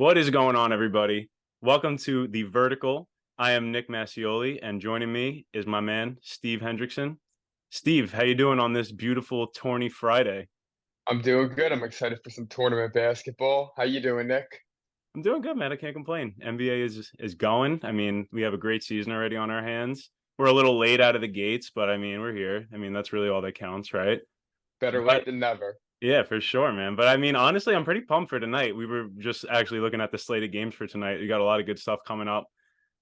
What is going on, everybody? Welcome to The Vertical. I am Nick Massioli, and joining me is my man, Steve Hendrickson. Steve, how you doing on this beautiful Tourny Friday? I'm doing good. I'm excited for some tournament basketball. How you doing, Nick? I'm doing good, man. I can't complain. NBA is going. I mean, we have a great season already on our hands. We're a little late out of the gates, but I mean, we're here. I mean, that's really all that counts, right? Better But late than never. yeah, for sure, man. But I mean, honestly, I'm pretty pumped for tonight. We were just actually looking at the slate of games for tonight. We got a lot of good stuff coming up.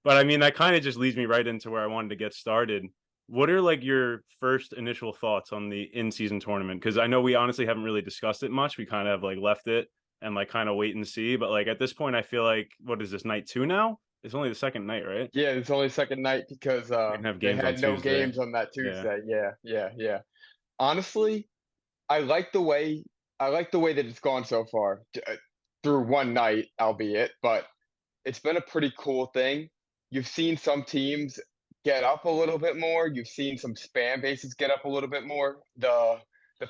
But I mean, that kind of just leads me right into where I wanted to get started. What are like your first initial thoughts on the in-season tournament? Because I know we honestly haven't really discussed it much. We kind of have like left it and like kind of wait and see. But like at this point, I feel like what is this night two now? It's only the second night, right? Yeah, it's only second night because We didn't have they games on had no Tuesday. games on that Yeah. Tuesday. Yeah. Honestly, I like the way I like the way that it's gone so far through one night, albeit, but it's been a pretty cool thing. You've seen some teams get up a little bit more. You've seen some fan bases get up a little bit more. The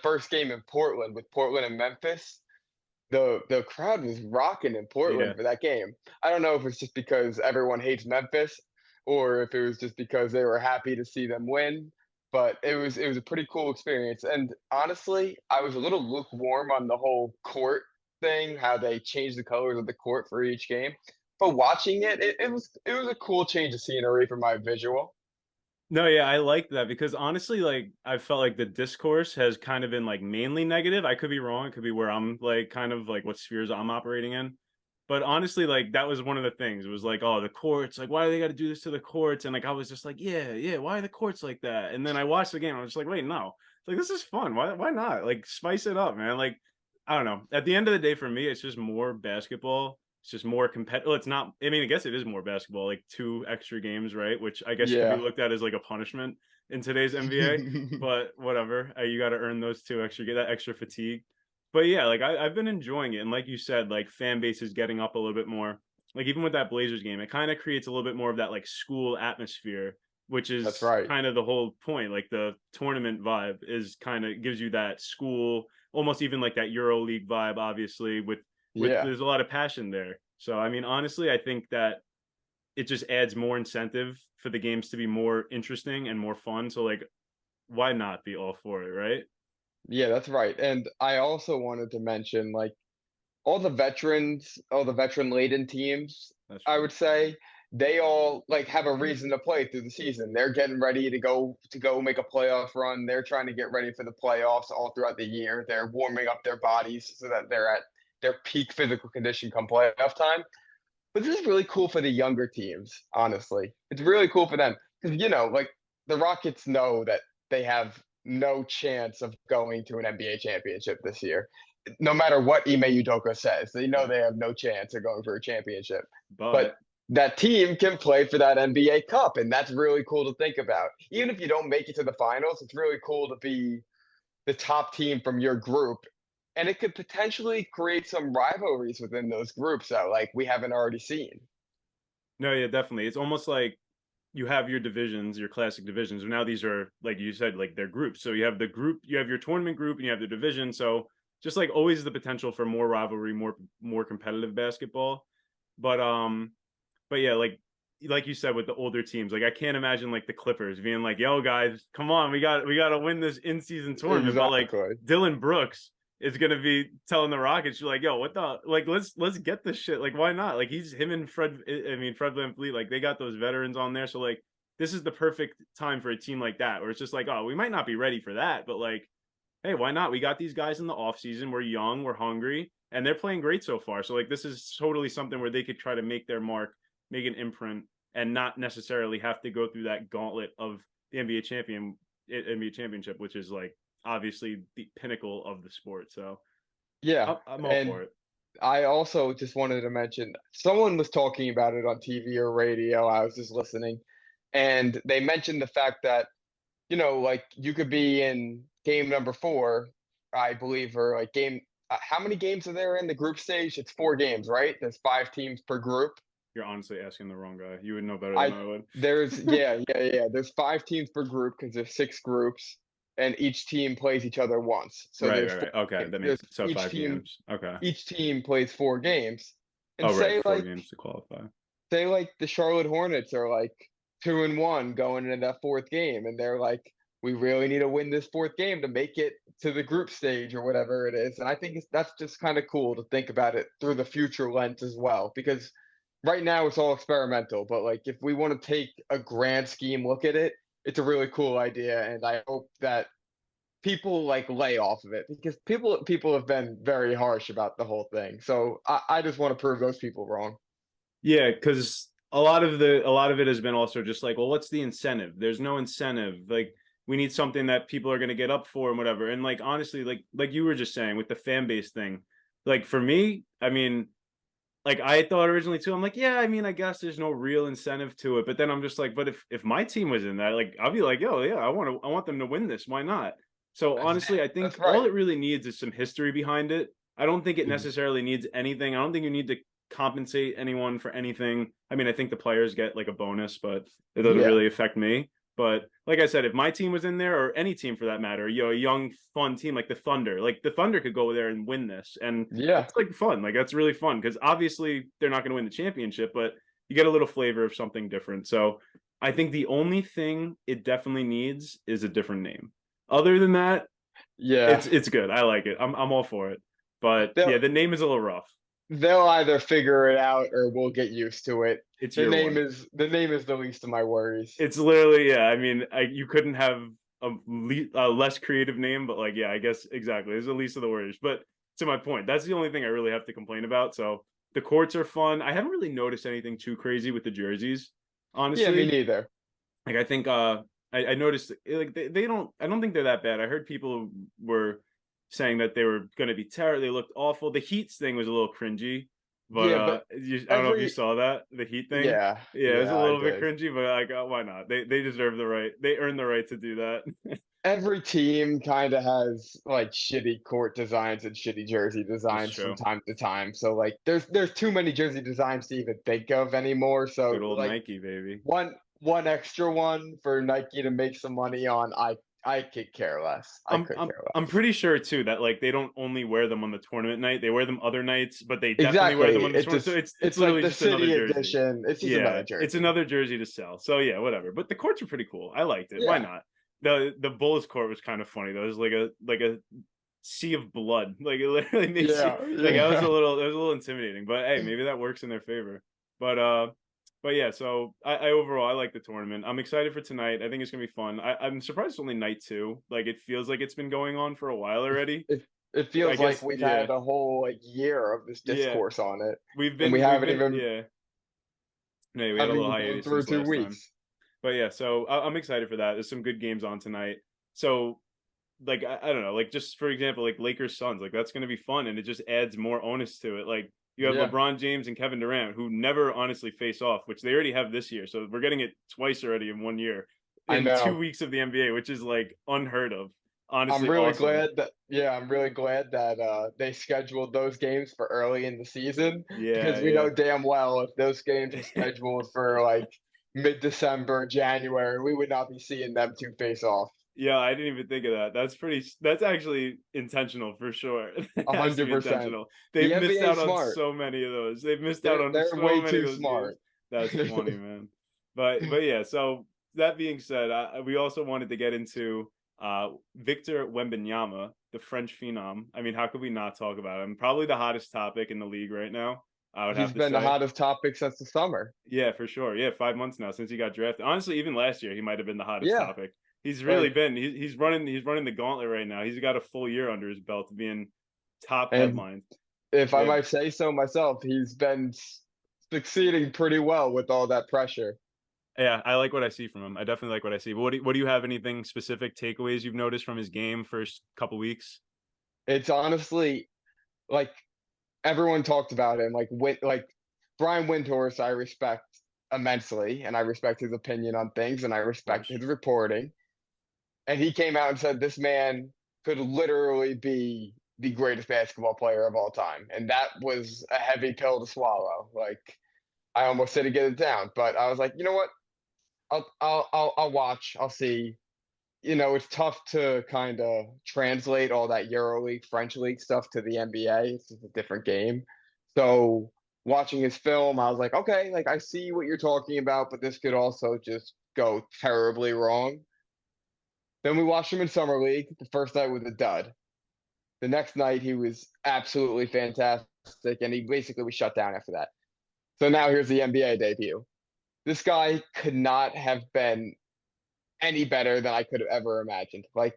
first game in Portland with Portland and Memphis, the crowd was rocking in Portland Yeah. for that game. I don't know if it's just because everyone hates Memphis or if it was just because they were happy to see them win, but it was a pretty cool experience. And honestly, I was a little lukewarm on the whole court thing, how they changed the colors of the court for each game. But watching it was a cool change of scenery for my visual. No, yeah, I like that because honestly, like I felt like the discourse has kind of been like mainly negative. I could be wrong. It could be where I'm like kind of like what spheres I'm operating in. But honestly, like that was one of the things. It was like, oh, the courts, like why do they got to do this to the courts? And like I was just like, yeah, why are the courts like that? And then I watched the game. I was just like, wait, no, like this is fun. Why not? Like spice it up, man. Like I don't know. At the end of the day, for me, it's just more basketball. It's just more competitive. Well, it's not. I mean, I guess it is more basketball. Like two extra games, right? Which I guess could be Yeah. looked at as like a punishment in today's NBA. But whatever. You got to earn those two extra, get that extra fatigue. But yeah, like I've been enjoying it, and like you said, like fan base is getting up a little bit more. Like even with that Blazers game, it kind of creates a little bit more of that like school atmosphere, which That's is right. kind of the whole point. Like the tournament vibe is kind of gives you that school, almost even like that Euro League vibe. Obviously, with Yeah. there's a lot of passion there. So I mean, honestly, I think that it just adds more incentive for the games to be more interesting and more fun. So like, why not be all for it, right? Yeah, that's right. And I also wanted to mention like all the veterans, all the veteran laden teams, That's I true. would say, they all like have a reason to play through the season. They're getting ready to go make a playoff run. They're trying to get ready for the playoffs all throughout the year. They're warming up their bodies so that they're at their peak physical condition come playoff time. But this is really cool for the younger teams, honestly. It's really cool for them because like the Rockets know that they have no chance of going to an NBA championship this year. No matter what Ime Udoka says, they know Yeah. they have no chance of going for a championship. But But that team can play for that NBA Cup, and that's really cool to think about. Even if you don't make it to the finals, it's really cool to be the top team from your group. And it could potentially create some rivalries within those groups that like we haven't already seen. no, yeah, definitely. It's almost like you have your divisions, your classic divisions. Now these are like you said, like they're groups. So you have the group, you have your tournament group, and you have the division. So just like always, the potential for more rivalry, more competitive basketball. But but yeah, like you said with the older teams, like I can't imagine like the Clippers being like, "Yo, guys, come on, we got to win this in season tournament." But like Exactly. Dylan Brooks is gonna be telling the Rockets, "You're like, yo, what the like? Let's get this shit. Like, why not? Like he's him and Fred. I mean Fred VanVleet. Like they got those veterans on there, so like this is the perfect time for a team like that, where it's just like, oh, we might not be ready for that, but like, hey, why not? We got these guys in the off season. We're young, we're hungry, and they're playing great so far. So like this is totally something where they could try to make their mark, make an imprint, and not necessarily have to go through that gauntlet of the NBA championship, which is like obviously the pinnacle of the sport. So Yeah. I'm all for And it. I also just wanted to mention someone was talking about it on TV or radio. I was just listening, and they mentioned the fact that, like you could be in game number four, I believe, or like game. How many games are there in the group stage? It's four games, right? There's five teams per group. You're honestly asking the wrong guy. You would know better than I I would. there's yeah. There's five teams per group because there's six groups, and each team plays each other once. So Right, there's right, four right. Okay, games. that There's makes so 5 games. Okay. each team plays four games, And Oh, right, 4 games to qualify. say like the Charlotte Hornets are like 2-1 going into that fourth game, and they're like, we really need to win this fourth game to make it to the group stage or whatever it is. And I think that's just kind of cool to think about it through the future lens as well, because right now it's all experimental. But like, if we want to take a grand scheme look at it, it's a really cool idea, and I hope that people like lay off of it because people have been very harsh about the whole thing. So I just want to prove those people wrong. Yeah, because a lot of it has been also just like, well, what's the incentive? There's no incentive. Like we need something that people are going to get up for and whatever. And like honestly, like you were just saying with the fan base thing, like for me, I mean, like I thought originally too. I'm like, yeah, I mean, I guess there's no real incentive to it. But then I'm just like, but if my team was in that, like I'll be like, yo, yeah, I want them to win this. Why not? So honestly, I think That's all right. it really needs is some history behind it. I don't think it Mhm. necessarily needs anything. I don't think you need to compensate anyone for anything. I mean, I think the players get like a bonus, but it doesn't Yeah. really affect me. But like I said, if my team was in there, or any team for that matter, you know, a young, fun team like the Thunder could go there and win this, and Yeah. that's like fun. Like that's really fun because obviously they're not going to win the championship, but you get a little flavor of something different. So I think the only thing it definitely needs is a different name. Other than that, Yeah. it's good. I like it. I'm all for it. But They'll yeah, the name is a little rough. they'll either figure it out or we'll get used to it. It's The year name one. is the name is the least of my worries. It's literally, yeah. I mean, you couldn't have a less creative name, but like, yeah, I guess exactly. It's the least of the worries. But to my point, that's the only thing I really have to complain about. So the courts are fun. I haven't really noticed anything too crazy with the jerseys, Yeah, me honestly. neither. Like I think I noticed like they don't I don't think they're that bad. I heard people were saying that they were going to be terrible. They looked awful. The Heats thing was a little cringy, but Yeah, but I don't know if you every saw that the Heat thing. yeah, Yeah, it was a yeah, I little bit did. cringy, but like why not? They deserve the right. They earn the right to do that. Every team kind of has like shitty court designs and shitty jersey It's designs from true. time to time. So like there's too many jersey designs to even think of anymore. Good So old like Nike, baby. one extra one for Nike to make some money on, I could care less. I could care I'm less. pretty sure too that like they don't only wear them on the tournament night, they wear them other nights, but they definitely wear them Exactly. on the tournament. So it's It's like literally the just another city jersey. edition. It's just Yeah, another it's jersey. another jersey to sell. So yeah, whatever. But the courts are pretty cool. I liked it. Why Yeah. not? The Bulls court was kind of funny though. It was like a sea of blood. Like it literally makes you Yeah. like Yeah. it was a little intimidating. But hey, maybe that works in their favor. But but yeah, so I overall I like the tournament. I'm excited for tonight. I think it's gonna be fun. I'm surprised it's only night two. Like it feels like it's been going on for a while already. It I feels like guess we've yeah, had a whole like year of this yeah. discourse on it, and we We've haven't been even yeah. No, we had a haven't little even gone hiatus through since two last time. weeks. But yeah, so I'm excited for that. There's some good games on tonight. So like I don't know, like just for example, like Lakers Suns, like that's going to be fun, and it just adds more onus to it. Like you have Yeah, LeBron James and Kevin Durant who never honestly face off, which they already have this year. So we're getting it twice already in one year, I in two know. weeks of the NBA, which is like unheard of. I'm Honestly, really awesome. glad that yeah, I'm really glad that they scheduled those games for early in the season because Yeah, we know yeah. damn well if those games were scheduled for like mid-December, January, we would not be seeing them two face off. Yeah, I didn't even think of that. That's actually intentional for sure. It has to be 100%. intentional. The They've missed NBA out is on smart. so many of those. They've missed out on They're so way many of too those games. smart. That's funny, man. But yeah, so that being said, we also wanted to get into Victor Wembanyama, the French phenom. I mean, how could we not talk about him? Probably the hottest topic in the league right now, I would He's have to been the say. hottest topic since the summer. Yeah, for sure. Yeah, 5 months now since he got drafted. Honestly, even last year he might have been the hottest Yeah, topic. He's really like been. He's running the gauntlet right now. He's got a full year under his belt being top and headline. if I Yeah, might say so myself, he's been succeeding pretty well with all that pressure. yeah. I like what I see from him. I definitely like what I see. But what do you have? Anything specific takeaways you've noticed from his game first couple weeks? It's honestly like everyone talked about him, like Brian Windhorst, I respect immensely, and I respect his opinion on things, and I Of respect course. his reporting. And he came out and said this man could literally be the greatest basketball player of all time, and that was a heavy pill to swallow. Like I almost said to get it down, but I was like, you know what? I'll watch. I'll see. You know, it's tough to kind of translate all that EuroLeague, French league stuff to the NBA. It's just a different game. So watching his film, I was like, okay, like I see what you're talking about, but this could also just go terribly wrong. Then we watched him in summer league. The first night was a dud. The next night he was absolutely fantastic, and he basically was shut down after that. So now here's the NBA debut. This guy could not have been any better than I could have ever imagined. Like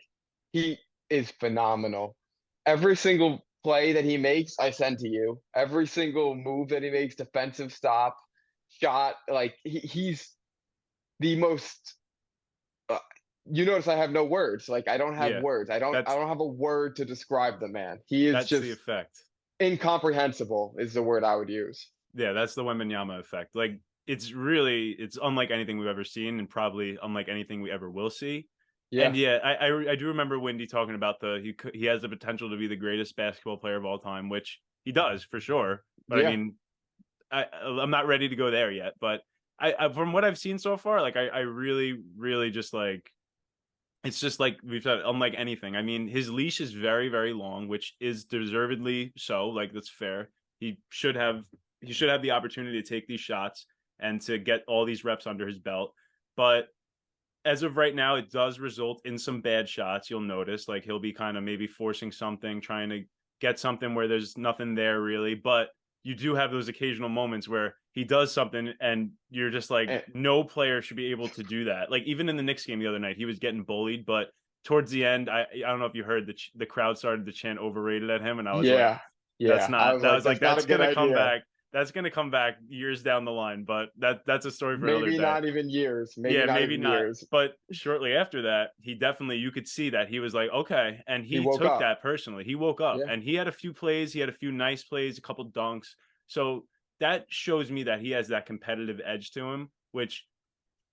he is phenomenal. Every single play that he makes, I send to you. Every single move that he makes, defensive stop, shot, like he's the most. Uh, you notice I have no words. Like I don't have Yeah, words. I that's don't have a word to describe the man. He is that's the just effect. incomprehensible. Is the word I would use. Yeah, that's the Wembanyama effect. Like it's unlike anything we've ever seen, and probably unlike anything we ever will see. And Yeah, yeah, I do remember Wendy talking about he has the potential to be the greatest basketball player of all time, which he does for sure. But I yeah, mean, I'm not ready to go there yet. But I from what I've seen so far, like I really just like it's just like we've said, unlike anything. I mean, his leash is very, very long, which is deservedly so. Like that's fair. He should have he should have the opportunity to take these shots and to get all these reps under his belt. But as of right now, it does result in some bad shots. You'll notice, like he'll be kind of maybe forcing something, trying to get something where there's nothing there really. But you do have those occasional moments where he does something and you're just like, and, no player should be able to do that. Like even in the Knicks game the other night, he was getting bullied, but towards the end, I don't know if you heard the crowd started to chant overrated at him, and I was like, yeah, yeah. I was like, that's not a that's good gonna come idea. back. That's gonna come back years down the line, but that's a story for another Maybe day. not even years. Maybe Yeah, not maybe even not. years. But shortly after that, he definitely you could see that he was like, okay, and He he woke took up. that personally. He woke up Yeah. and he had a few plays, he had a few nice plays, a couple dunks. So that shows me that he has that competitive edge to him, which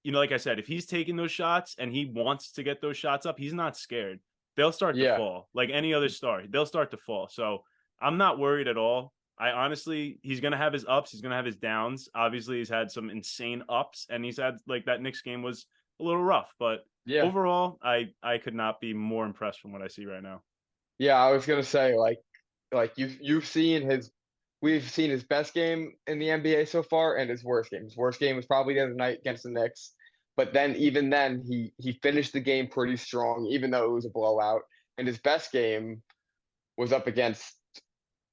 like I said, if he's taking those shots and he wants to get those shots up, he's not scared. They'll start to Yeah. fall. Like any other star, they'll start to fall. So I'm not worried at all. I honestly, he's gonna have his ups, he's gonna have his downs. Obviously, he's had some insane ups, and he's had like that Knicks game was a little rough, but Yeah. overall, I could not be more impressed from what I see right now. Yeah. I was gonna say, like you've seen his we've seen his best game in the NBA so far and his worst game. His worst game was probably the other night against the Knicks. But then even then he finished the game pretty strong, even though it was a blowout. And his best game was up against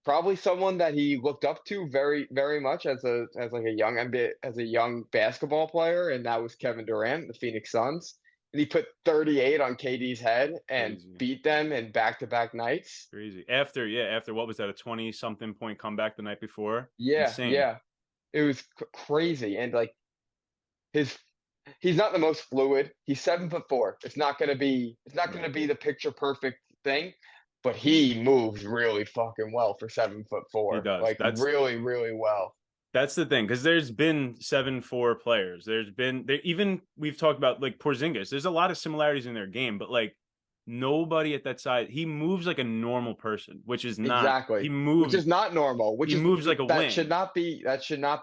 probably someone that he looked up to very, very much as like a young NBA as a young basketball player, and that was Kevin Durant, the Phoenix Suns. And he put 38 on KD's head and Crazy, beat them in back-to-back nights. crazy. After what was that, a 20 something point comeback the night before? Yeah, Insane. yeah. It was crazy. And like his he's not the most fluid. He's 7'4". It's not gonna Right. be the picture perfect thing, but he moves really fucking well for He 7'4". does. Like really, really well. That's the thing, because there's been 7-4 players. There's been there even we've talked about like Porzingis. There's a lot of similarities in their game, but like nobody at that side. He moves like a normal person, which is not. Exactly. Which is not normal, which He is moves like a wing. that should not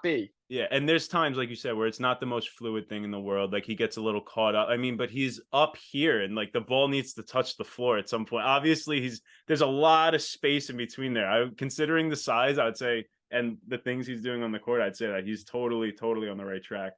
be. Yeah, and there's times like you said where it's not the most fluid thing in the world. Like he gets a little caught up. I mean, but he's up here and like the ball needs to touch the floor at some point. Obviously, there's a lot of space in between there. Considering the size, I would say, and the things he's doing on the court, I'd say that he's totally on the right track.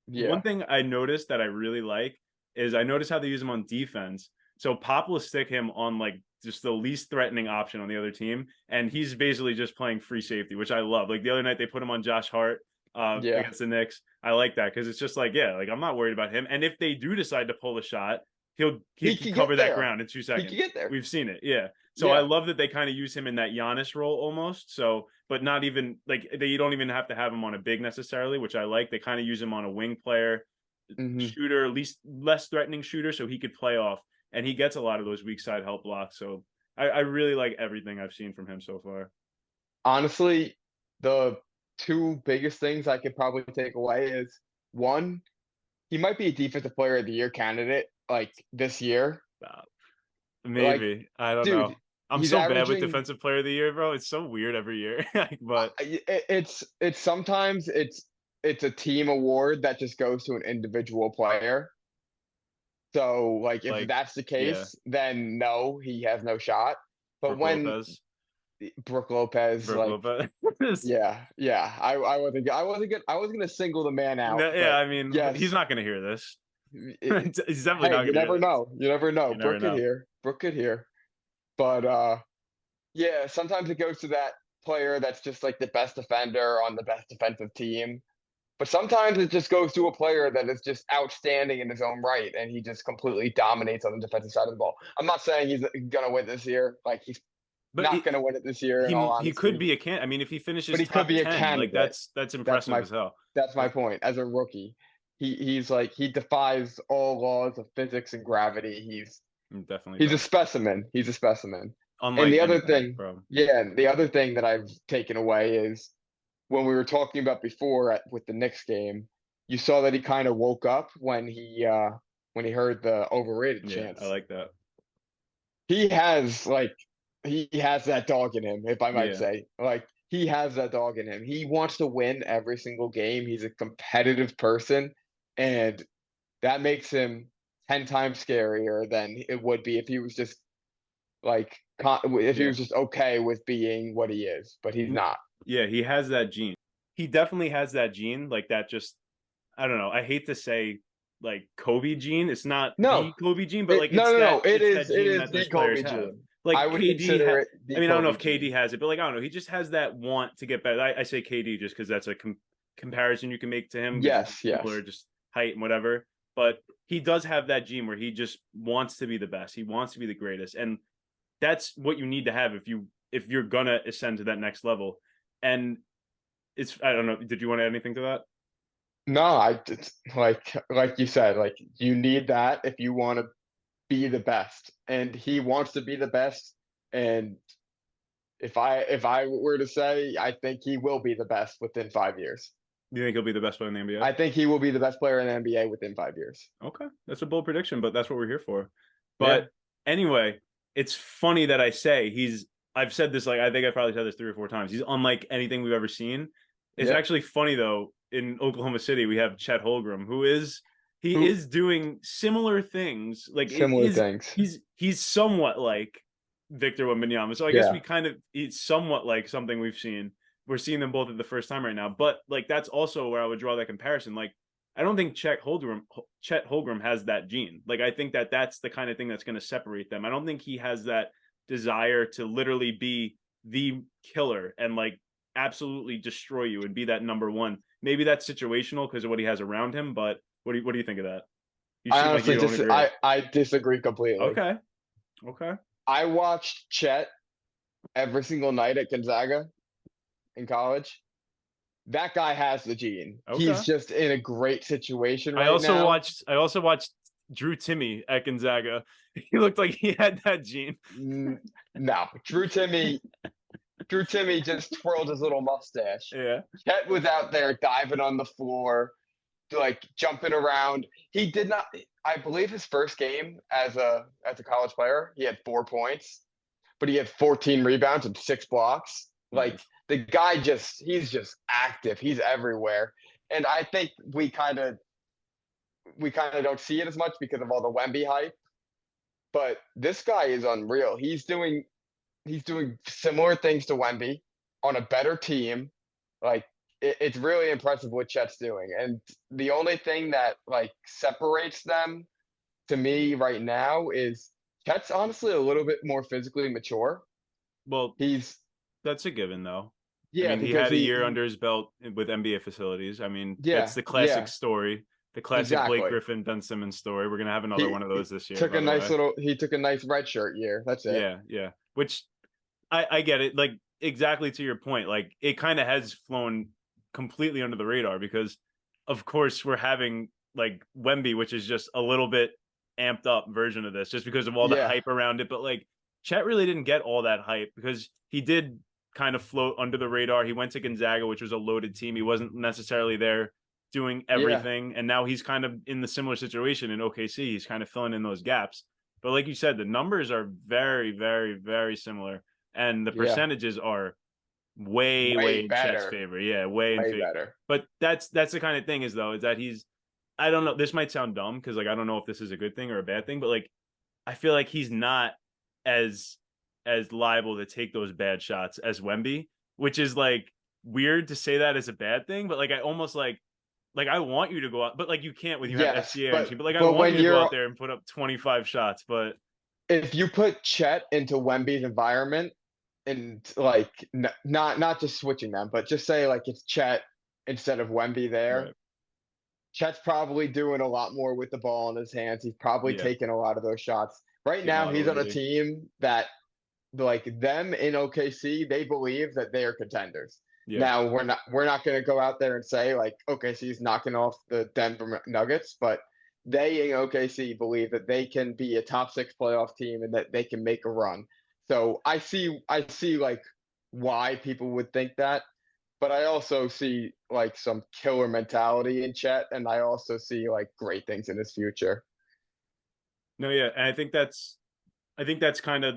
One Yeah. thing I noticed that I really like is I noticed how they use him on defense. So Pop will stick him on like just the least threatening option on the other team, and he's basically just playing free safety, which I love. Like the other night they put him on Josh Hart Yeah. against the Knicks. I like that because it's just like yeah, like I'm not worried about him. And if they do decide to pull a shot, he He can could cover get that there. ground in two He could seconds. get there. We've seen it, yeah. So I Yeah. love that they kind of use him in that Giannis role almost. So, but not even like they don't even have to have him on a big necessarily, which I like. They kind of use him on a wing player, Hmm. shooter, least less threatening shooter, so he could play off, and he gets a lot of those weak side help blocks. So I really like everything I've seen from him so far. Honestly, the two biggest things I could probably take away is one, he might be a defensive player of the year candidate like this year. Uh, Like, Maybe I don't know. dude, I'm he's so bad with averaging defensive player of the year, bro. It's so weird every year. But it's sometimes it's a team award that just goes to an individual player. So like if like, that's the yeah, case, then no, he has no shot. But Brooke Lopez. Brooke Lopez, Brooke like, Lopez. yeah. I wasn't gonna single the man out, No, yeah, but I mean, he's yes, not going to hear this. it, He's definitely hey, not you going to hear never this. know. You never know. You never know. Brooke could hear. But yeah, sometimes it goes to that player that's just like the best defender on the best defensive team. But sometimes it just goes to a player that is just outstanding in his own right, and he just completely dominates on the defensive side of the ball. I'm not saying he's gonna win this year. Like, he's But not gonna win it this year, in all he could honesty. be a can. I mean, if he But finishes he could top be a 10, like candidate. that's That's impressive my as hell. that's my That's point. As a rookie, he's like, he defies all laws of physics and gravity. definitely He's a does. specimen. He's a specimen. And Unlike the other anything, thing, bro. yeah, the other thing that I've taken away is when we were talking about before with the Knicks game, you saw that he kind of woke up when he heard the overrated Yeah, I chants. like that. He has like he has that dog in him, if I might Yeah. say. Like, he has that dog in him. He wants to win every single game. He's a competitive person, and that makes him 10 times scarier than it would be if he was just like if he Yeah. was just okay with being what he is, but he's not. Yeah, he has that gene. He definitely has that gene, like that just I don't know. I hate to say like Kobe gene. It's not No, the Kobe gene, but like no. it's that It gene is that the those players Kobe have. gene. I Like would KD consider it I the mean, I don't know if Kobe KD gene. has it, but like I don't know. He just has that want to get better. I say KD just because that's a comparison you can make to him because Yes, similar, yes. just height and whatever. But he does have that gene where he just wants to be the best. He wants to be the greatest, and that's what you need to have if you're gonna ascend to that next level. And it's I don't know. Did you want to add anything to that? No, it's like you said, like, you need that if you want to be the best, and he wants to be the best. And if I were to say, I think he will be the best within 5 years. Do you think he'll be the best player in the NBA? I think he will be the best player in the NBA within 5 years. Okay, that's a bold prediction, but that's what we're here for. Yeah, But anyway, it's funny that I say he's. I've said this like I think I probably said this 3 or 4 times. He's unlike anything we've ever seen. It's yeah. actually funny though. In Oklahoma City, we have Chet Holmgren, who is he Who is doing similar things. Like it similar is things. he's somewhat like Victor Wembanyama. So I guess Yeah, we kind of it's somewhat like something we've seen. We're seeing them both at the first time right now, but like that's also where I would draw that comparison. Like I don't think Chet Holmgren has that gene. Like I think that that's the kind of thing that's going to separate them. I don't think he has that desire to literally be the killer and like absolutely destroy you and be that number one. Maybe that's situational because of what he has around him. But what do you think of that? You I seem like honestly you don't agree. I disagree completely. Okay, okay, I watched Chet every single night at Gonzaga in college. That guy has the gene. okay. He's just in a great situation right now. I also watched Drew Timmy at Gonzaga. He looked like he had that gene. No, Drew Timmy just twirled his little mustache. Yeah. Chet was out there diving on the floor, like jumping around. He did not. I believe his first game as a college player, he had 4 points, but he had 14 rebounds and 6 blocks. Like, Nice. the guy he's just active. He's everywhere. And I think we kind of don't see it as much because of all the Wemby hype. But this guy is unreal. He's doing similar things to Wemby on a better team. Like, it's really impressive what Chet's doing. And the only thing that like separates them to me right now is Chet's honestly a little bit more physically mature. Well, He's that's a given, though. I Yeah, mean, he because had a he, year he under his belt with NBA facilities. I mean, it's yeah, the classic yeah, story, the classic Blake exactly. Griffin, Ben Simmons story. We're gonna have another He, one of he those this year, by the way. he took a nice red shirt year. That's it. Yeah, yeah. Which I get it. Like exactly to your point. Like it kind of has flown completely under the radar because, of course, we're having like Wemby, which is just a little bit amped up version of this, just because of all the Yeah, hype around it. But like Chet really didn't get all that hype because he did kind of float under the radar. He went to Gonzaga, which was a loaded team. He wasn't necessarily there doing yeah, everything, and now he's kind of in the similar situation in OKC. He's kind of filling in those gaps. But like you said, the numbers are very, very, very similar, and the yeah. percentages are way, way Way in Chet's better. favor. Yeah, way in Way favor. better. But that's the kind of thing is though is that he's I don't know. This might sound dumb because like I don't know if this is a good thing or a bad thing, but like I feel like he's not as as liable to take those bad shots as Wemby, which is like weird to say that as a bad thing, but like I almost like I want you to go out, but like you can't when you have Yes, SGA on your team. But like I but want when you to go out you're there and put up 25 shots. But if you put Chet into Wemby's environment and like not just switching them, but just say like it's Chet instead of Wemby there. right, Chet's probably doing a lot more with the ball in his hands. He's probably yeah, taking a lot of those shots. Right getting a now, lot of he's on a liberty. team that like them in OKC, they believe that they are contenders. Yeah, Now we're not going to go out there and say like OKC's knocking off the Denver Nuggets, but they in OKC believe that they can be a top 6 playoff team and that they can make a run. So I see like why people would think that, but I also see like some killer mentality in Chet, and I also see like great things in his future. no, yeah, and I think that's kind of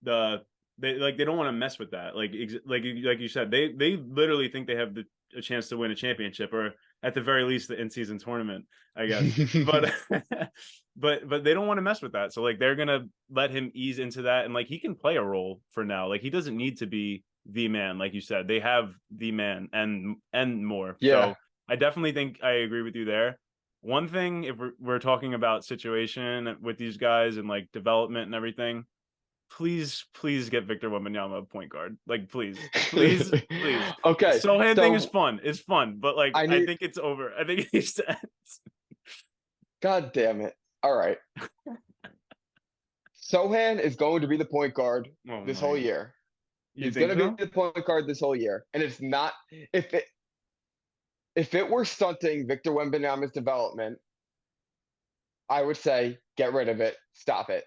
the they don't want to mess with that. Like you said, they literally think they have a chance to win a championship, or at the very least the in season tournament, I guess. But but they don't want to mess with that. So like they're gonna let him ease into that, and like he can play a role for now. Like he doesn't need to be the man, like you said. They have the man and more. Yeah. So I definitely think I agree with you there. One thing, if we're talking about situation with these guys and like development and everything, please get Victor Wembanyama a point guard. Like please. The Okay, Sohan thing is so fun. It's fun, but like I I need think it's over. I think it needs to end. God damn it. All right. Sohan is going to be the point guard Oh this whole my, year. you He's think going to be so? the point guard this whole year. And it's not if it were stunting Victor Wembanyama's development, I would say get rid of it, stop it.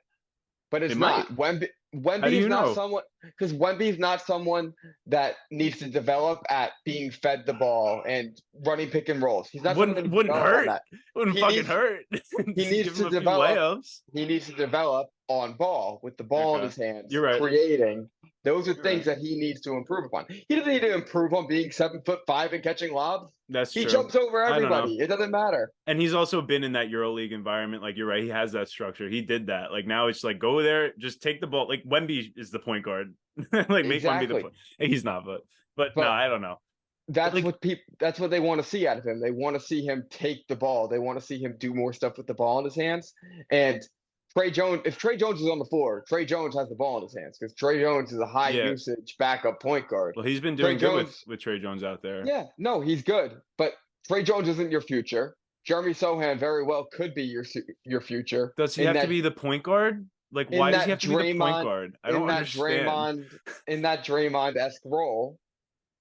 But It it's might. not. Wemby How do Wemby is you not know? someone because Wemby is not someone that needs to develop at being fed the ball and running pick and rolls. He's not someone that needs to Wouldn't develop on hurt. that. Wouldn't He fucking needs hurt. he Just needs give him to a few develop layups. he needs to develop on ball with the ball in Okay, his hands, you're right. creating. Those are You're right. things that he needs to improve upon. He doesn't need to improve on being 7'5" and catching lobs. That's He true. jumps over I don't know. everybody. It doesn't matter. And he's also been in that EuroLeague environment. Like you're right, he has that structure. He did that. Like now it's like go there, just take the ball. Like Wemby is the point guard. Like make Wemby the Exactly. point. He's not, but no, But I don't know. that's Like what people that's what they want to see out of him. They want to see him take the ball. They want to see him do more stuff with the ball in his hands. And Trey Jones, if Trey Jones is on the floor, Trey Jones has the ball in his hands because Trey Jones is a high yeah. usage backup point guard. Well, he's been Trey doing good Jones, with Trey Jones out there. yeah, no, he's good, but Trey Jones isn't your future. Jeremy Sohan very well could be your future Does he in have to that be the point guard? Like in why does he that have to be the point Draymond guard? I in don't that understand. Draymond in that Draymond-esque role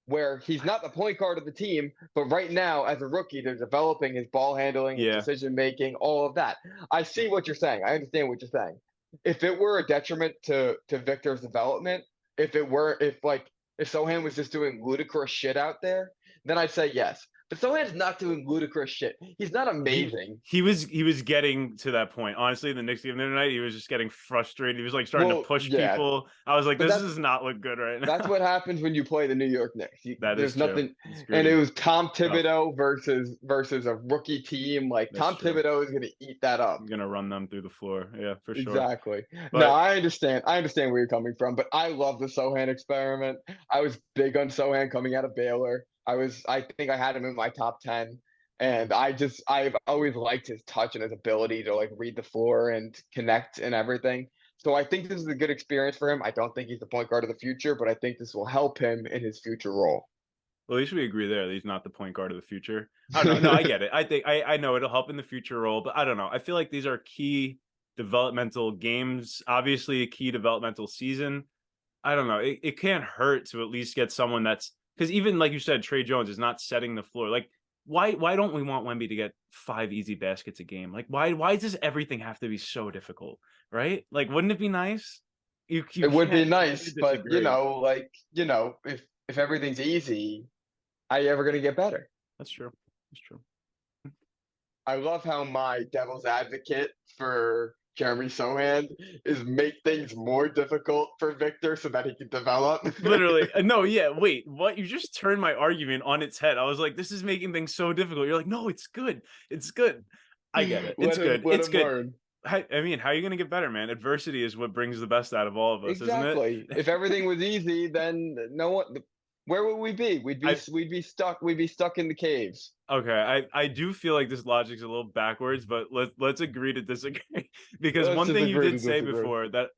where he's not the point guard of the team, but right now, as a rookie, they're developing his ball handling, his Yeah. decision making, all of that. I see what you're saying. I understand what you're saying. If it were a detriment to Victor's development, if Sohan was just doing ludicrous shit out there, then I'd say yes. But Sohan's not doing ludicrous shit. He's not he amazing. he was getting to that point. Honestly, the Knicks game the other night, he was just getting frustrated. He was like starting to Well, push yeah, people. I was like, but this that's does not look good right That's now. what happens when you play the New York Knicks. That is There's true. nothing, It's and it gritty. was Tom Tough. Thibodeau versus a rookie team. Like That's Tom true. Thibodeau is going to eat that up. I'm gonna run them through the floor. Yeah, for sure. Exactly. No, But I understand. I understand where you're coming from, but I love the Sohan experiment. I was big on Sohan coming out of Baylor. I think I had him in my top 10. And I've always liked his touch and his ability to like read the floor and connect and everything. So I think this is a good experience for him. I don't think he's the point guard of the future, but I think this will help him in his future role. well, at least we agree there that he's not the point guard of the future. I don't know. No, I get it. I think I know it'll help in the future role, but I don't know. I feel like these are key developmental games. Obviously, a key developmental season. I don't know. It can't hurt to at least get someone that's because even like you said, Trey Jones is not setting the floor. Like why don't we want Wemby to get 5 easy baskets a game? Like why does everything have to be so difficult? Right? Like wouldn't it be nice? You It would be can't nice, but disagree. if everything's easy, how you ever gonna get better? That's true. That's true. I love how my devil's advocate for Jeremy Sohan is make things more difficult for Victor so that he can develop. Literally, no, yeah. Wait, what? You just turned my argument on its head. I was like, this is making things so difficult. You're like, no, it's good. It's good. I get it. It's good. Let It's him good. learn. I mean, how are you going to get better, man? Adversity is what brings the best out of all of us, isn't it? Exactly. If everything was easy, then no one. Where would we be? I We'd be stuck. We'd be stuck in the caves. Okay, I do feel like this logic's a little backwards, but let's agree to disagree. Because Let's one just thing you agree did to say disagree. before that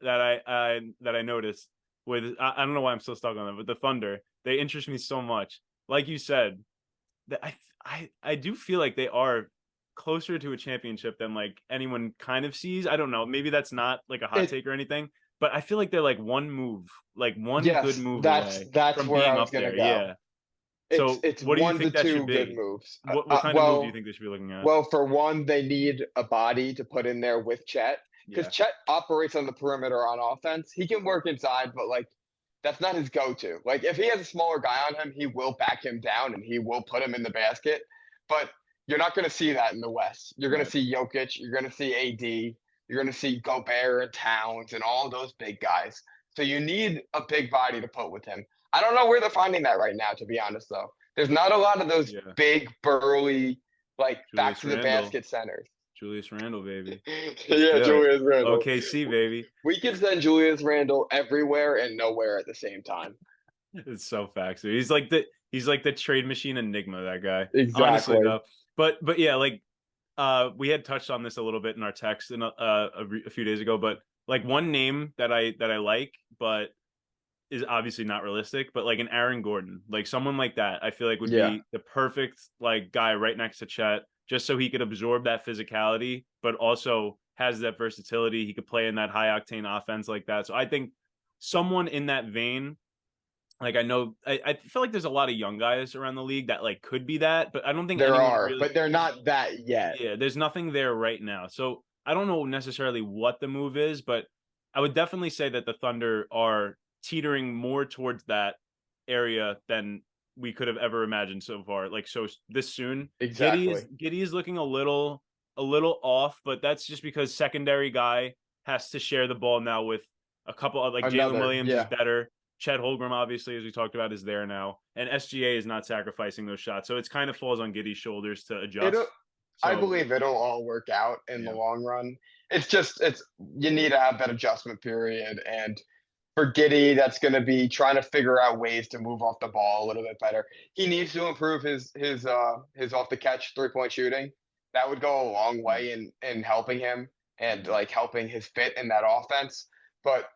I noticed with I don't know why I'm still stuck on them, but the Thunder, they interest me so much. Like you said, that I do feel like they are closer to a championship than like anyone kind of sees. I don't know. Maybe that's not like a hot It take or anything, but I feel like they're like one move, like one good Yes, move that's away that's from where I being was up gonna there. go. Yeah. It's So it's what do you one to think that should two good be? moves. What kind of move do you think they should be looking at? Well, for one, they need a body to put in there with Chet because Yeah. Chet operates on the perimeter on offense. He can work inside, but like that's not his go-to. Like if he has a smaller guy on him, he will back him down and he will put him in the basket. But you're not going to see that in the West. You're going to Right. see Jokic. You're going to see AD. You're going to see Gobert and Towns and all those big guys. So you need a big body to put with him. I don't know where they're finding that right now, to be honest, though. There's not a lot of those Yeah. big, burly, like back Julius to the Randle. basket centers. Julius Randle, baby. Let's Yeah, do it. Julius Randle. OKC, baby. We can send Julius Randle everywhere and nowhere at the same time. It's so facts. He's like the trade machine enigma, that guy. Honestly Exactly. though. But yeah, like we had touched on this a little bit in our text a few days ago, but like one name that I like, but is obviously not realistic, but like an Aaron Gordon, like someone like that, I feel like would Yeah. be the perfect like guy right next to Chet, just so he could absorb that physicality, but also has that versatility. He could play in that high octane offense like that. So I think someone in that vein, like I feel like there's a lot of young guys around the league that like could be that, but I don't think There anyone are, really. but they're not that yet. Yeah, there's nothing there right now. So I don't know necessarily what the move is, but I would definitely say that the Thunder are teetering more towards that area than we could have ever imagined so far. Like so this soon. Giddy is Exactly. Giddy is looking a little off, but that's just because secondary guy has to share the ball now with a couple of like Jalen Another. Williams is Yeah. better. Chet Holmgren, obviously, as we talked about, is there now, and SGA is not sacrificing those shots, so it's kind of falls on Giddy's shoulders to It'll adjust. I So believe it'll all work out in the yeah, long run. It's just it's you need to have that adjustment period and for Giddy, that's going to be trying to figure out ways to move off the ball a little bit better. He needs to improve his off the catch 3-point shooting. That would go a long mm, way in helping him and mhm, like helping his fit in that offense. But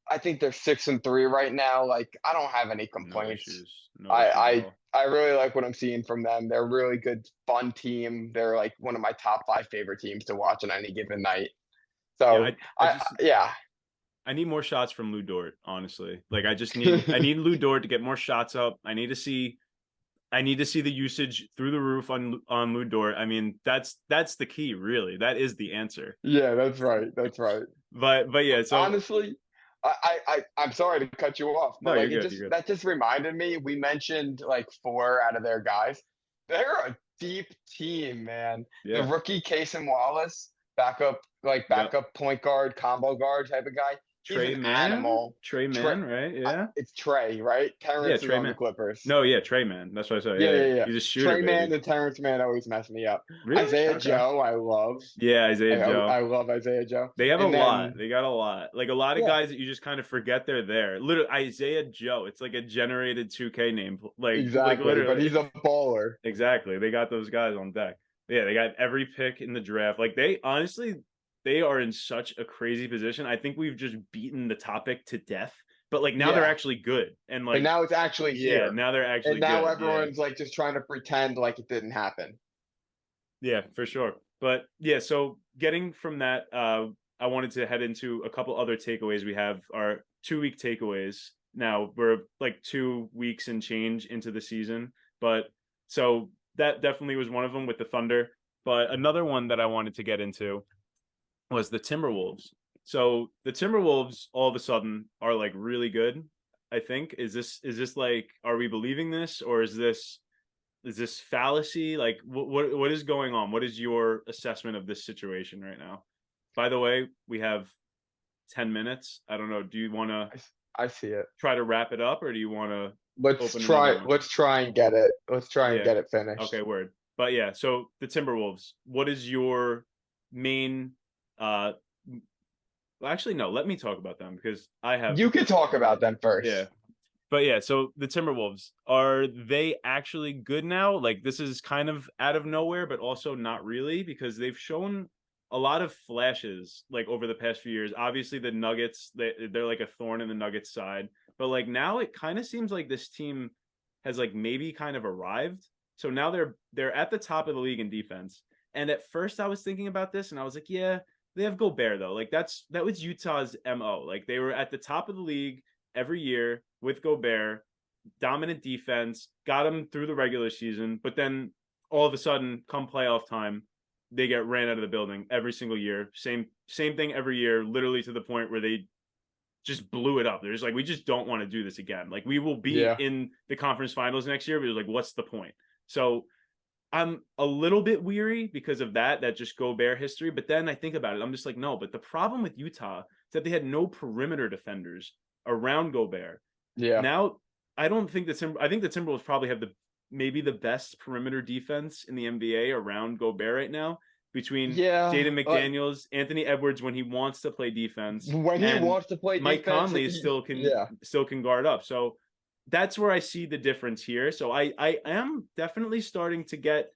I think they're 6-3 right now. Like I don't have any no complaints. issues, no issues at all. I really like what I'm seeing from them. They're a really good, fun team. They're like one of my top five favorite teams to watch on any given night. Yeah, So I just yeah, I need more shots from Lou Dort, honestly. Like I need Lou Dort to get more shots up. I need to see the usage through the roof on Lou Dort. I mean, that's the key, really. That is the answer. yeah, that's right. That's right. But yeah, so Honestly, I'm sorry to cut you off, no, but you're like it good. just You're good. that just reminded me. We mentioned like four out of their guys. They're a deep team, man. The Yeah. rookie Casey Wallace, Yep. backup point guard, combo guard type of guy. He's Trey an Man? animal. Trey Trey, Man, right? Yeah. it's Trey, right? Yeah, Terrence is Trey on the Man. Clippers. No, yeah, Trey Man. That's what I said. Yeah, Yeah, yeah. yeah, yeah. He's a shooter, Trey Man baby. and Terrence Man always mess me up. Really? Isaiah Okay. Joe, I love. Yeah, Isaiah I Joe. love Isaiah Joe. They have a And lot. then They got a lot. Like a lot of yeah, guys that you just kind of forget they're there. Literally, Isaiah Joe. It's like a generated 2K name. Like exactly. But literally. he's a baller. Exactly. They got those guys on deck. Yeah, they got every pick in the draft. Like they honestly, they are in such a crazy position. I think we've just beaten the topic to death. But like now they're Yeah. actually good. And And like, now it's actually yeah, here. now they're And actually now good. Yeah. everyone's like just trying to pretend like it didn't happen. Yeah, for sure. But yeah, so getting from that, I wanted to head into a couple other takeaways. We have our 2 week takeaways. Now we're like 2 weeks and change into the season, but so that definitely was one of them with the Thunder. But another one that I wanted to get into was the Timberwolves. So the Timberwolves all of a sudden are like really good. I think is this like, are we believing this, or is this fallacy? Like what is going on? What is your assessment of this situation right now? By the way, we have 10 minutes. I don't know. Do you want to I see it. try to wrap it up, or do you want to open another one? Let's try and get it. Let's try and Yeah. get it finished. Okay, word. But yeah, so the Timberwolves, what is your main Uh, well, actually, no. Let me talk about them because I have. You could talk about them Yeah, first. but yeah. So the Timberwolves, are they actually good now? Like this is kind of out of nowhere, but also not really because they've shown a lot of flashes like over the past few years. Obviously, the Nuggets, they're like a thorn in the Nuggets side, but like now it kind of seems like this team has like maybe kind of arrived. So now they're at the top of the league in defense. And at first I was thinking about this and I was like, yeah, they have Gobert though. Like that was Utah's MO. Like they were at the top of the league every year with Gobert, dominant defense, got them through the regular season, but then all of a sudden, come playoff time, they get ran out of the building every single year. Same thing every year, literally to the point where they just blew it up. They're just like, we just don't want to do this again. Like we will be Yeah. in the conference finals next year, but it was like, what's the point? So I'm a little bit weary because of that just Gobert history. But then I think about it, I'm just like, no. But the problem with Utah is that they had no perimeter defenders around Gobert. Yeah. Now, I don't think I think the Timberwolves probably have the maybe the best perimeter defense in the NBA around Gobert right now between Yeah. Jaden McDaniels, Anthony Edwards when he wants to play defense, When he and wants to play Mike defense, Conley yeah. still can guard up. So that's where I see the difference here. So I am definitely starting to get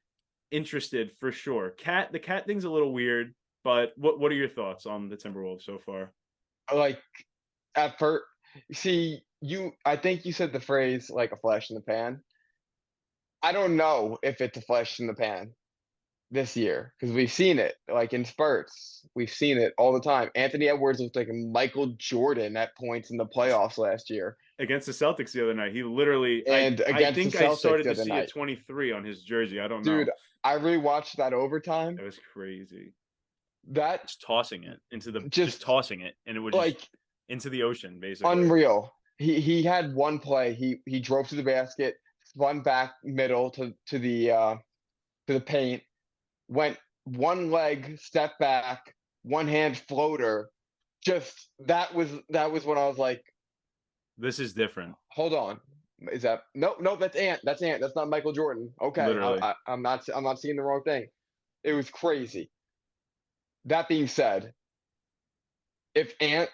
interested for sure. The cat thing's a little weird, but what are your thoughts on the Timberwolves so far? Like at first, see, I think you said the phrase like a flash in the pan. I don't know if it's a flash in the pan this year because we've seen it like in spurts. We've seen it all the time. Anthony Edwards looked like Michael Jordan at points in the playoffs last year Against the Celtics the other night, he literally and I against the think I Celtics started the to other see a night. 23 on his jersey. I don't know. Dude, I rewatched that overtime. It was crazy. That Just tossing it just just tossing it, and it would just like into the ocean basically. unreal. He had one play. He drove to the basket, spun back middle to the paint, went one leg, step back, one hand floater. Just that was when I was like, This is different, hold on. Is that no, that's Ant. That's Ant. That's not Michael Jordan. Okay. literally. I'm not seeing the wrong thing. It was crazy. That being said, if Ant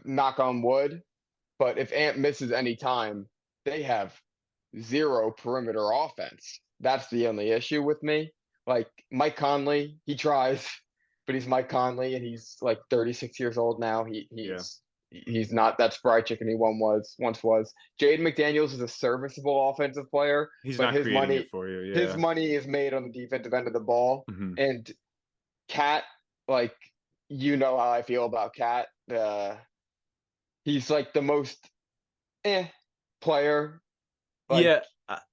knock on wood, but if Ant misses any time, they have zero perimeter offense. That's the only issue with me. Like Mike Conley, he tries, but he's Mike Conley and he's like 36 years old now. Yeah. He's not that spry chicken he once was. Jaden McDaniels is a serviceable offensive player, He's but not creating it for you. his Yeah. money is made on the defensive end of the ball. Mhm. And Cat, like you know how I feel about Cat. He's like the most player. Like Yeah,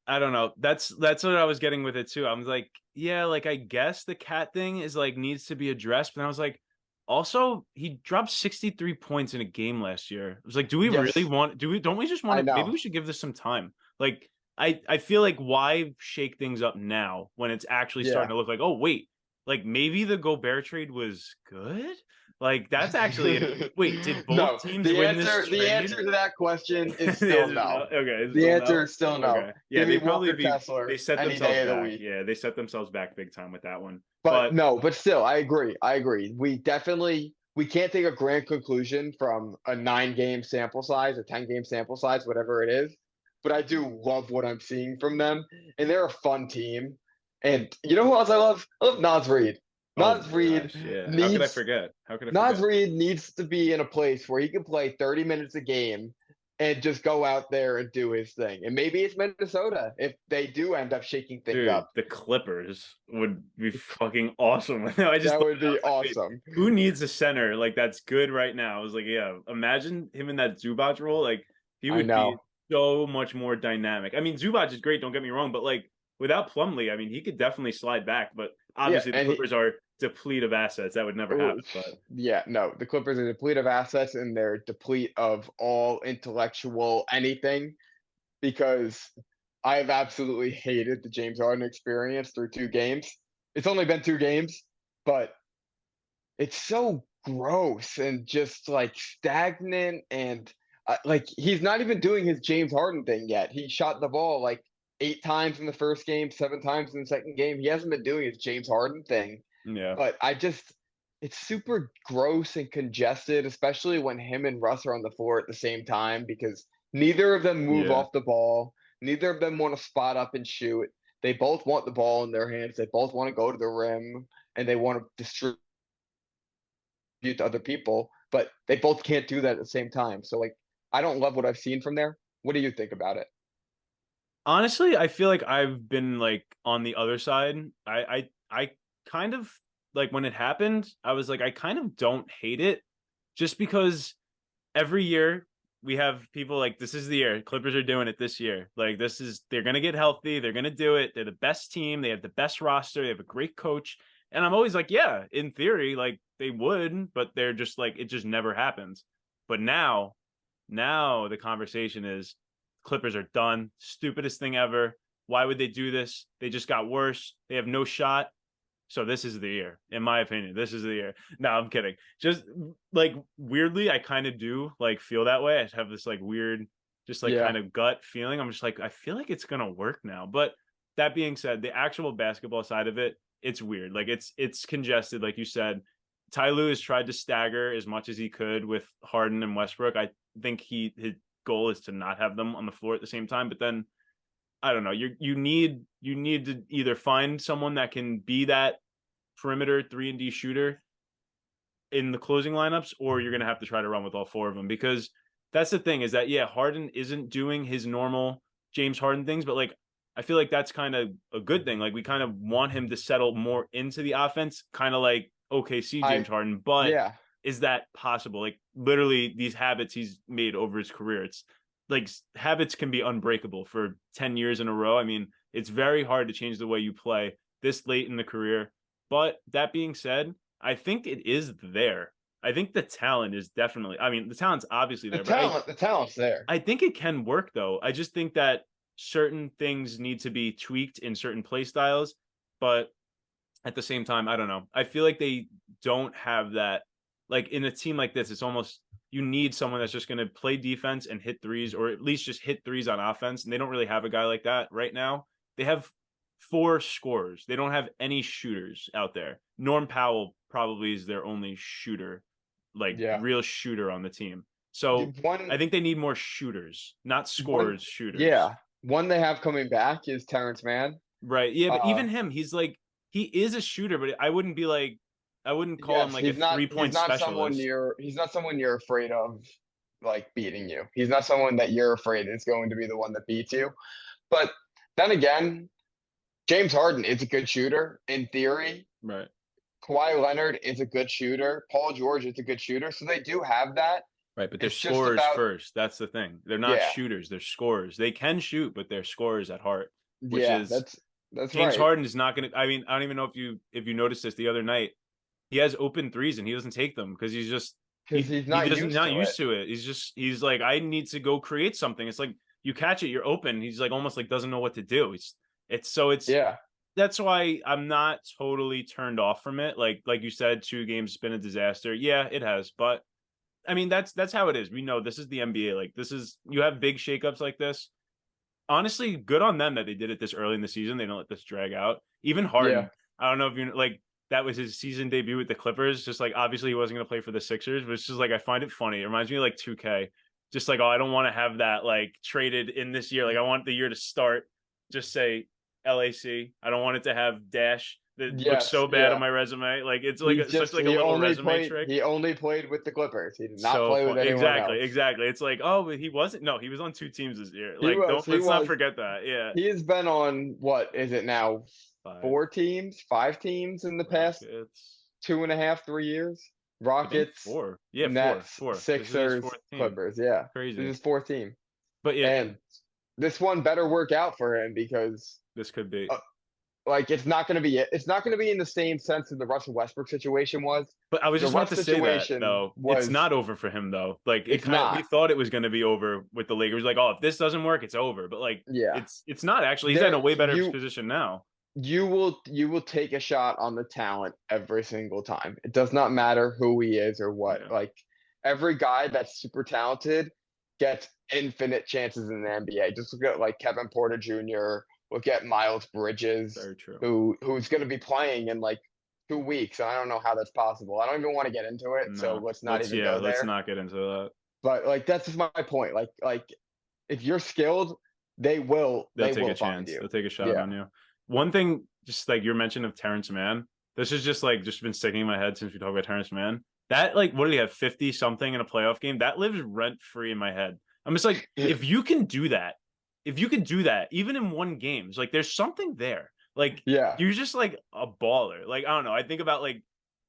I don't know. That's what I was getting with it too. I was like, yeah, like I guess the cat thing is like needs to be addressed, but I was like, also he dropped 63 points in a game last year. I was like, do we really yes, want do we don't we just want I to maybe know. we should give this some time. Like I feel like why shake things up now when it's actually starting Yeah. to look like, oh wait, like maybe the Gobert trade was good? Like that's actually wait, did both No, teams win this the trade? answer to that question is The still answer is no. no. Okay, it's The still answer no. is still no. Okay, yeah, Give they me probably Walker be they Kessler set any themselves day of the back. week. Yeah, they set themselves back big time with that one. But But no, but still, I agree. I agree. We can't take a grand conclusion from a 9 game sample size, a 10 game sample size, whatever it is. But I do love what I'm seeing from them, and they're a fun team. And you know who else I love? I love Nas Reed. oh my Nas Reed gosh, yeah. How could I needs forget? How could I Nas forget? Reed needs to be in a place where he can play 30 minutes a game and just go out there and do his thing. And maybe it's Minnesota if they do end up shaking things Dude, up. the Clippers would be fucking awesome. I just That thought would I be was like, wait, awesome. who needs a center like that's good right now? I was like, yeah, imagine him in that Zubac role. Like he I would be know. so much more dynamic. I mean, Zubac is great, don't get me wrong, but like without Plumlee, I mean, he could definitely slide back. But Yeah, obviously, the and Clippers are depleted of assets. That would never happen. But yeah, no, the Clippers are deplete of assets and they're deplete of all intellectual anything because I have absolutely hated the James Harden experience through 2 games. It's only been 2 games, but it's so gross and just like stagnant and like he's not even doing his James Harden thing yet. He shot the ball like 8 times in the first game, 7 times in the second game. He hasn't been doing his James Harden thing. yeah, But it's super gross and congested, especially when him and Russ are on the floor at the same time because neither of them move Yeah. off the ball. Neither of them want to spot up and shoot. They both want the ball in their hands. They both want to go to the rim and they want to distribute to other people, but they both can't do that at the same time. So like I don't love what I've seen from there. What do you think about it? Honestly, I feel like I've been like on the other side. I kind of like when it happened, I was like, I kind of don't hate it just because every year we have people like this is the year. Clippers are doing it this year. Like this is they're gonna get healthy, they're gonna do it. They're the best team, they have the best roster, they have a great coach. And I'm always like, yeah, in theory, like they would, but they're just like it just never happens. But now the conversation is Clippers are done. Stupidest thing ever. Why would they do this? They just got worse. They have no shot. So this is the year, in my opinion. This is the year. No, I'm kidding. Just like weirdly, I kind of do like feel that way. I have this like weird, just like Yeah. kind of gut feeling. I'm just like, I feel like it's gonna work now. But that being said, the actual basketball side of it, it's weird. Like it's congested, like you said. Ty Lue has tried to stagger as much as he could with Harden and Westbrook. I think his goal is to not have them on the floor at the same time. But then I don't know. You need to either find someone that can be that perimeter 3-and-D shooter in the closing lineups, or you're going to have to try to run with all four of them because that's the thing is that, yeah, Harden isn't doing his normal James Harden things, but like, I feel like that's kind of a good thing. Like, we kind of want him to settle more into the offense, kind of like OKC James I Harden. But yeah. is that possible? Like, literally, these habits he's made over his career, it's like habits can be unbreakable for 10 years in a row. I mean, it's very hard to change the way you play this late in the career. But that being said, I think it is there. I think the talent is definitely. I mean, the talent's obviously there, but The talent's there. I think it can work though. I just think that certain things need to be tweaked in certain play styles, but at the same time, I don't know. I feel like they don't have that. Like in a team like this, it's almost you need someone that's just going to play defense and hit threes, or at least just hit threes on offense. And they don't really have a guy like that right now. They have four scorers. They don't have any shooters out there. Norm Powell probably is their only shooter, like Yeah. real shooter on the team. So One I think they need more shooters, not one scorers, shooters. yeah. One they have coming back is Terrence Mann. Right. Yeah, but Uh even him, he's like he is a shooter, but I wouldn't call him yes, like a three he's point not someone specialist. you're afraid of like beating you. He's not someone that you're afraid is going to be the one that beats you. But then again, James Harden is a good shooter in theory. Right. Kawhi Leonard is a good shooter. Paul George is a good shooter. So they do have that. Right. But they're It's just scorers about first. That's the thing. They're not yeah. shooters, they're scorers. They can shoot, but they're scorers at heart, which Yeah, is that's James right. Harden is not gonna I mean, I don't even know if you noticed this the other night. He has open threes and he doesn't take them because he's just Because he's he not doesn't used not to it. used to it. He's like, I need to go create something. It's like you catch it, you're open. He's like almost like doesn't know what to do. It's Yeah. that's why I'm not totally turned off from it. Like you said, 2 games has been a disaster. Yeah, it has. But I mean that's how it is. We know this is the NBA. Like this is you have big shakeups like this. Honestly, good on them that they did it this early in the season. They don't let this drag out. Even Yeah. Harden, I don't know if you like that was his season debut with the Clippers. Just like obviously he wasn't going to play for the Sixers, but it's just like I find it funny. It reminds me of like 2K. Just like, oh, I don't want to have that like traded in this year. Like I want the year to start. Just say LAC. I don't want it to have dash that looks Yes. so bad on Yeah. my resume. Like it's like such like a little resume trick. He only played with the Clippers. He did not So play with fun. anyone Exactly, else. exactly. It's like, oh, but he wasn't. No, he was on 2 teams this year. He Like, was. don't He let's not was. forget that. Yeah, He has been on what is it now? 5 Four teams, five teams in the past Rockets. two and a half, 3 years. I think Rockets, 4. Yeah, four, Nets, four. This is his Sixers, fourth team. Clippers. Yeah, this is Crazy, his fourth team, but yeah, and this one better work out for him because this could be. uh, like it's not going to be it. It's not going to be in the same sense that the Russell Westbrook situation was. But I was The just about Russ to say that situation though. It's was not over for him though. Like it it's kind of we not. thought it was going to be over with the Lakers. Like, oh, if this doesn't work, it's over. But like, Yeah, it's not actually. He's in a there way better you position now. you will take a shot on the talent every single time. It does not matter who he is or what. Yeah, Like every guy that's super talented gets infinite chances in the NBA. Just look at like Kevin Porter Jr. Look at Miles Bridges, very true. who's going to be playing in like 2 weeks. And I don't know how that's possible. I don't even want to get into it, so No, let's not even go let's there. not get into that. But like that's just my point. Like if you're skilled, They'll they take a will find chance. you. They'll take a shot Yeah. on you. One thing, just like your mention of Terrence Mann, this is just like just been sticking in my head since we talked about Terrence Mann. That like, what did he have, 50 something in a playoff game? That lives rent free in my head. I'm just like, if you can do that, if you can do that, even in one game, it's like there's something there. Like Yeah. you're just like a baller. Like I don't know. I think about like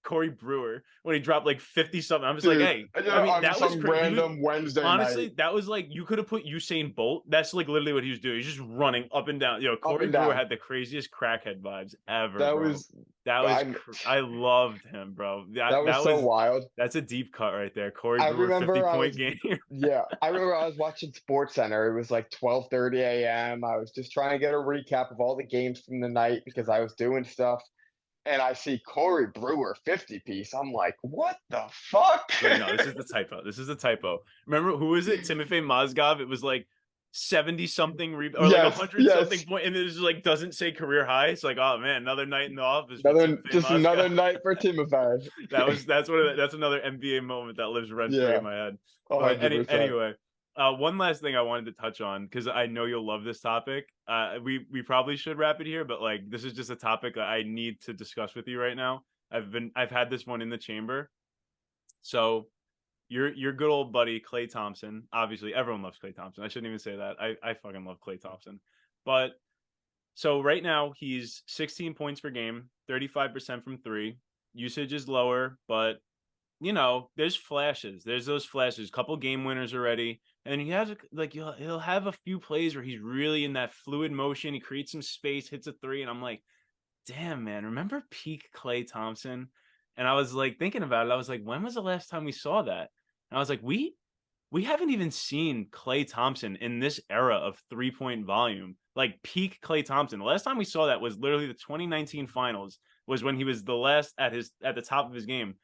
Corey Brewer when he dropped like 50 something. I'm just like, Dude, hey, I mean, on that was some crazy. He was random Wednesday night, honestly, that was like you could have put Usain Bolt. That's like literally what he was doing. He's just running up and down. up Corey and Brewer down. had the craziest crackhead vibes ever, That bro. was That was I I loved him, bro. that was That so was wild. that's a deep cut right there. Corey I Brewer, 50 remember I point was game. yeah, I remember I was watching Sports Center. It was like 12:30 a.m. I was just trying to get a recap of all the games from the night because I was doing stuff. And I see Corey Brewer 50 piece. I'm like, what the fuck? Like, no, this is the typo. This is the typo. Remember who was it? Timofey Mozgov. It was like 70 something or like Yes, 100 something yes. point, and it just like doesn't say career high. It's like, oh man, another night in the office for Another Timofey just Mozgov. another night for Timothy. That's another NBA moment that lives rent free Yeah, in my head. But 100%. anyway, one last thing I wanted to touch on because I know you'll love this topic. We probably should wrap it here, but like this is just a topic that I need to discuss with you right now. I've had this one in the chamber. So your good old buddy Klay Thompson. Obviously, everyone loves Klay Thompson. I shouldn't even say that. I fucking love Klay Thompson. But so right now he's 16 points per game, 35% from three. Usage is lower, but there's flashes. There's those flashes. Couple game winners already, and he has like he'll have a few plays where he's really in that fluid motion. He creates some space, hits a three, and I'm like, damn man, remember peak Klay Thompson? And I was like thinking about it. I was like, when was the last time we saw that? And I was like, we haven't even seen Klay Thompson in this era of 3-point volume, like peak Klay Thompson. The last time we saw that was literally the 2019 finals, was when he was the last at the top of his game.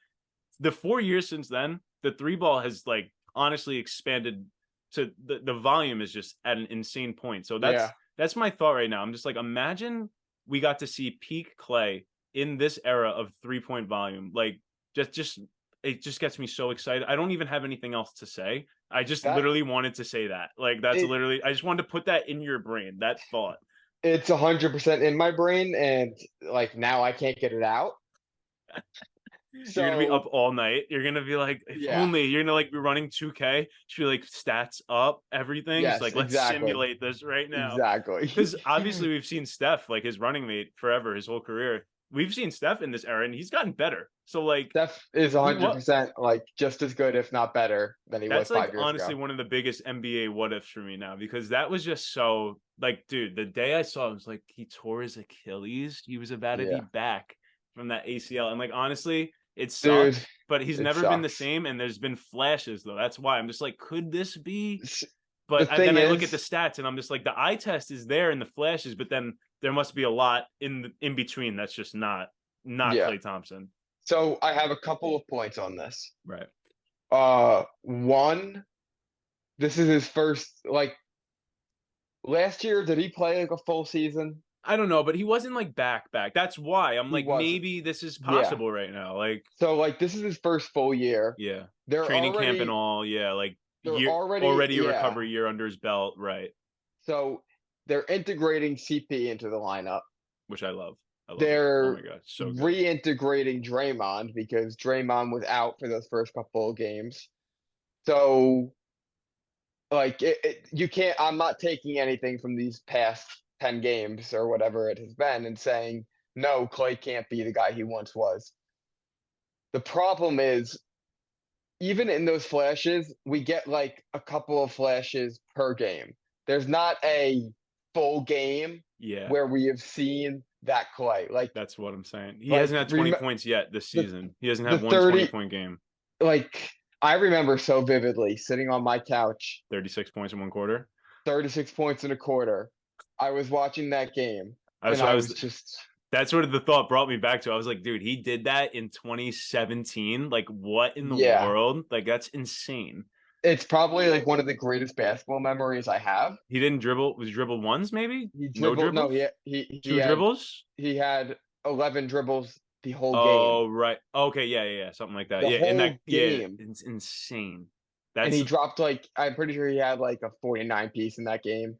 The 4 years since then, the three ball has like honestly expanded to the volume is just at an insane point. So Yeah. that's my thought right now. I'm just like, imagine we got to see peak Klay in this era of 3-point volume. Like just it just gets me so excited. I don't even have anything else to say. I just That literally wanted to say that. Like that's it literally I just wanted to put that in your brain. That thought. it's 100% in my brain, and like now I can't get it out. You're gonna be up So all night. You're gonna be like, if yeah, only you're gonna like be running 2K. Should be like stats up, everything. Just yes, like let's exactly, simulate this right now. exactly. Because obviously we've seen Steph, like his running mate forever, his whole career. We've seen Steph in this era, and he's gotten better. So like, Steph is who what 100% like just as good, if not better, than he was that's like 5 years honestly ago. one of the biggest NBA what ifs for me now because that was just so like, dude, the day I saw him, it was like he tore his Achilles. He was about to be Yeah, back from that ACL. And like honestly, it dude, sucked, but he's it never been the sucks. same. And there's been flashes though. That's why I'm just like, could this be? S- The But thing then I look at the is, stats and I'm just like, the eye test is there in the flashes, but then there must be a lot in between that's just not yeah. Klay Thompson. So I have a couple of points on this. Right. One, this is his first like last year. Did he play like a full season? I don't know, but he wasn't like back. That's why I'm He like, wasn't. maybe this is Yeah. possible right now. Like, So like this is his first full year. yeah, They're training camp and already all. Yeah, like they're year already already a yeah. recovery year under his belt. Right. So they're integrating CP into the lineup. Which I love. I love it. Oh my They're god, so good. reintegrating Draymond because Draymond was out for those first couple of games. So like you can't. I'm not taking anything from these past 10 games or whatever it has been and saying no, Clay can't be the guy he once was. The problem is even in those flashes, we get like a couple of flashes per game. There's not a full game Yeah, where we have seen that Clay. that's what I'm saying. He hasn't Like had 20 points yet this the season. He doesn't the have one 20 30 point game. like I remember so vividly sitting on my couch, 36 points in one quarter. 36 points in a quarter. I was watching that game and I I was was just that's sort of the thought brought me back to. I was like, dude, he did that in 2017. Like, what in the yeah, world? Like, that's insane. it's probably like one of the greatest basketball memories I have. He didn't dribble. Was dribbled once, maybe? He No dribbled no, dribbles? he Two dribbles? he had 11 dribbles the whole game. Oh, right. Okay, yeah, yeah, yeah, something like that. The Yeah, and that whole yeah, game. it's insane. And That's he dropped like I'm pretty sure he had like a 49 piece in that game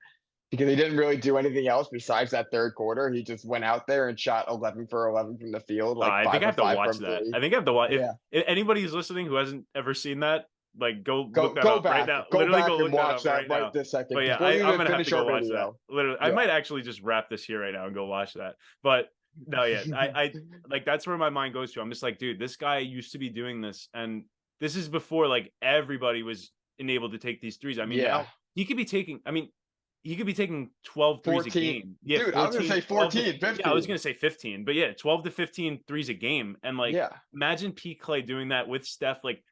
because he didn't really do anything else besides that third quarter. He just went out there and shot 11 for 11 from the field, like I think 5 I of have to 5 watch from that. I 3. think I have to watch Yeah. if anybody who's listening who hasn't ever seen that, like go look Go that go up right back. now. Go Literally back go and look that watch up that right right now. this second But yeah, because we're I'm gonna gonna have to finish go our watch that. video. Literally, I Yeah. might actually just wrap this here right now and go watch that. But no, yeah, I like that's where my mind goes to. I'm just like, dude, this guy used to be doing this, and this is before like everybody was enabled to take these threes. I mean, Yeah. now he could be taking. I mean, he could be taking 12 threes a 14. game. Yeah, Dude, I was gonna 14, say 12 to 14, yeah, I was 15. gonna say 15, but yeah, 12 to 15 threes a game. And like Yeah. imagine P. Clay doing that with Steph. Like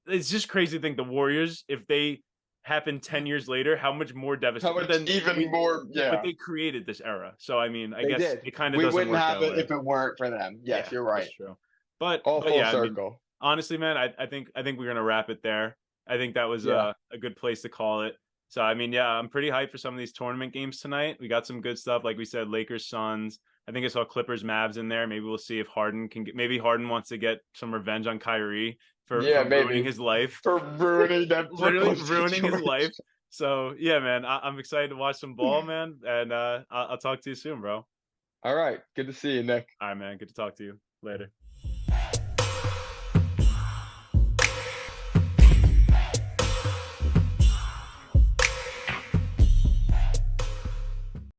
it's just crazy to think the Warriors, if they happen 10 years later, how much more How devastating. But much then even more? but Yeah, they created this era. So I mean, I they guess did. it kind of We doesn't wouldn't work have that it way. if it weren't for them. Yes, Yeah, you're that's right. true. All But full yeah, I mean, circle. honestly, man, I think we're gonna wrap it there. I think that was Yeah. a good place to call it. So I mean, yeah, I'm pretty hyped for some of these tournament games tonight. We got some good stuff, like we said, Lakers, Suns. I think I saw Clippers, Mavs in there. Maybe we'll see if Harden can get. Maybe Harden wants to get some revenge on Kyrie Yeah, for ruining maybe his life, for ruining that literally Brooklyn ruining his life. situation. So yeah, man, I'm excited to watch some ball, man, and I'll talk to you soon, bro. All right. Good to see you, Nick. All right, man. Good to talk to you. Later.